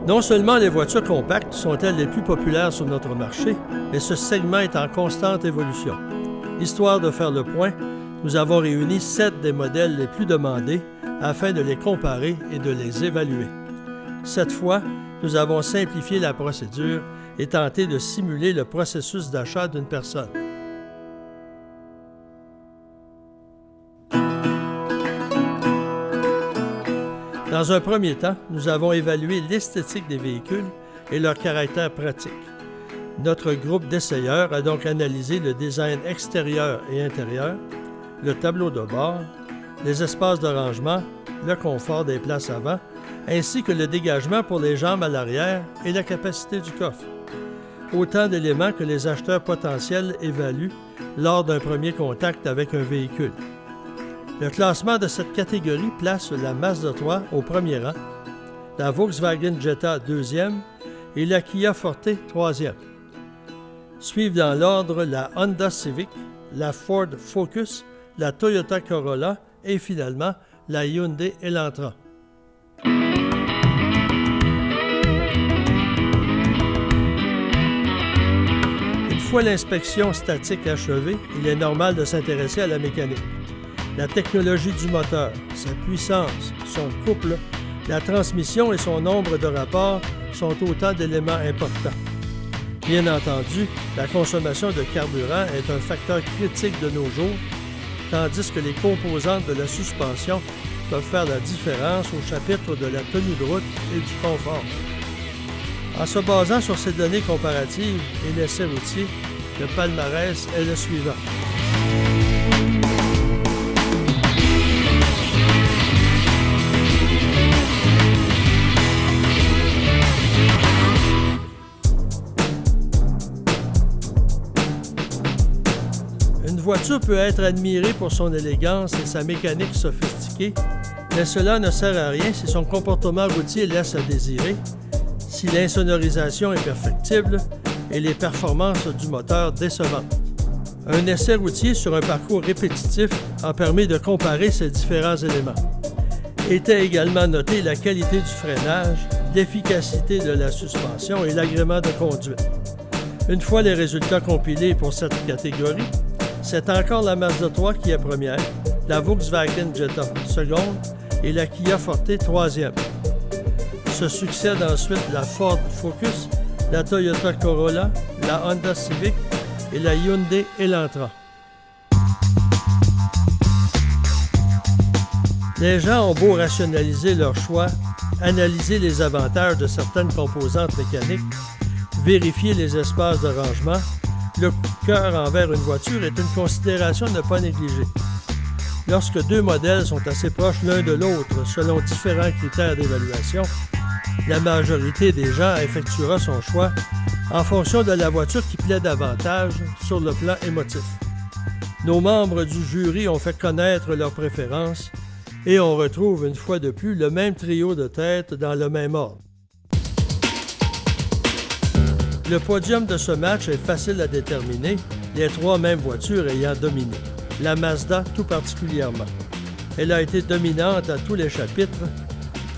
Non seulement les voitures compactes sont-elles les plus populaires sur notre marché, mais ce segment est en constante évolution. Histoire de faire le point, nous avons réuni 7 des modèles les plus demandés afin de les comparer et de les évaluer. Cette fois, nous avons simplifié la procédure et tenté de simuler le processus d'achat d'une personne. Dans un premier temps, nous avons évalué l'esthétique des véhicules et leur caractère pratique. Notre groupe d'essayeurs a donc analysé le design extérieur et intérieur, le tableau de bord, les espaces de rangement, le confort des places avant, ainsi que le dégagement pour les jambes à l'arrière et la capacité du coffre. Autant d'éléments que les acheteurs potentiels évaluent lors d'un premier contact avec un véhicule. Le classement de cette catégorie place la Mazda 3 au premier rang, la Volkswagen Jetta deuxième et la Kia Forte troisième. Suivent dans l'ordre la Honda Civic, la Ford Focus, la Toyota Corolla et finalement la Hyundai Elantra. Une fois l'inspection statique achevée, il est normal de s'intéresser à la mécanique. La technologie du moteur, sa puissance, son couple, la transmission et son nombre de rapports sont autant d'éléments importants. Bien entendu, la consommation de carburant est un facteur critique de nos jours, tandis que les composantes de la suspension peuvent faire la différence au chapitre de la tenue de route et du confort. En se basant sur ces données comparatives et l'essai routier, le palmarès est le suivant. Une voiture peut être admirée pour son élégance et sa mécanique sophistiquée, mais cela ne sert à rien si son comportement routier laisse à désirer, si l'insonorisation est perfectible et les performances du moteur décevantes. Un essai routier sur un parcours répétitif a permis de comparer ces différents éléments. Était également notée la qualité du freinage, l'efficacité de la suspension et l'agrément de conduite. Une fois les résultats compilés pour cette catégorie, c'est encore la Mazda 3 qui est première, la Volkswagen Jetta seconde et la Kia Forte troisième. Se succèdent ensuite la Ford Focus, la Toyota Corolla, la Honda Civic et la Hyundai Elantra. Les gens ont beau rationaliser leur choix, analyser les avantages de certaines composantes mécaniques, vérifier les espaces de rangement, le coup de cœur envers une voiture est une considération à ne pas négliger. Lorsque deux modèles sont assez proches l'un de l'autre selon différents critères d'évaluation, la majorité des gens effectuera son choix en fonction de la voiture qui plaît davantage sur le plan émotif. Nos membres du jury ont fait connaître leurs préférences et on retrouve une fois de plus le même trio de tête dans le même ordre. Le podium de ce match est facile à déterminer, les trois mêmes voitures ayant dominé, la Mazda tout particulièrement. Elle a été dominante à tous les chapitres,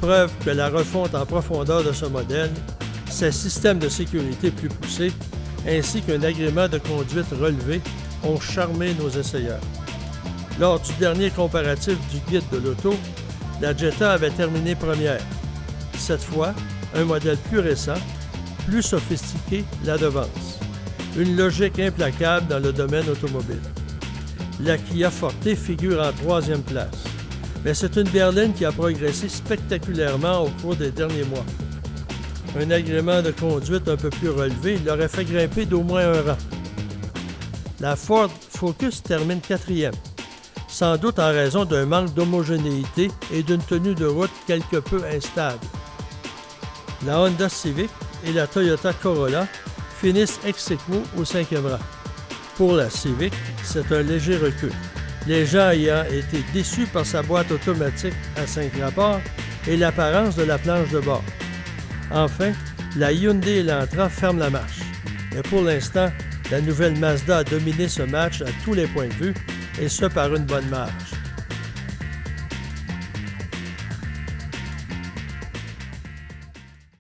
preuve que la refonte en profondeur de ce modèle, ses systèmes de sécurité plus poussés, ainsi qu'un agrément de conduite relevé ont charmé nos essayeurs. Lors du dernier comparatif du guide de l'auto, la Jetta avait terminé première. Cette fois, un modèle plus récent, plus sophistiqué, la devance. Une logique implacable dans le domaine automobile. La Kia Forte figure en troisième place, mais c'est une berline qui a progressé spectaculairement au cours des derniers mois. Un agrément de conduite un peu plus relevé l'aurait fait grimper d'au moins un rang. La Ford Focus termine quatrième, sans doute en raison d'un manque d'homogénéité et d'une tenue de route quelque peu instable. La Honda Civic et la Toyota Corolla finissent ex-aequo au cinquième rang. Pour la Civic, c'est un léger recul. Les gens ayant été déçus par sa boîte automatique à 5 rapports et l'apparence de la planche de bord. Enfin, la Hyundai Elantra ferme la marche. Mais pour l'instant, la nouvelle Mazda a dominé ce match à tous les points de vue, et ce par une bonne marge.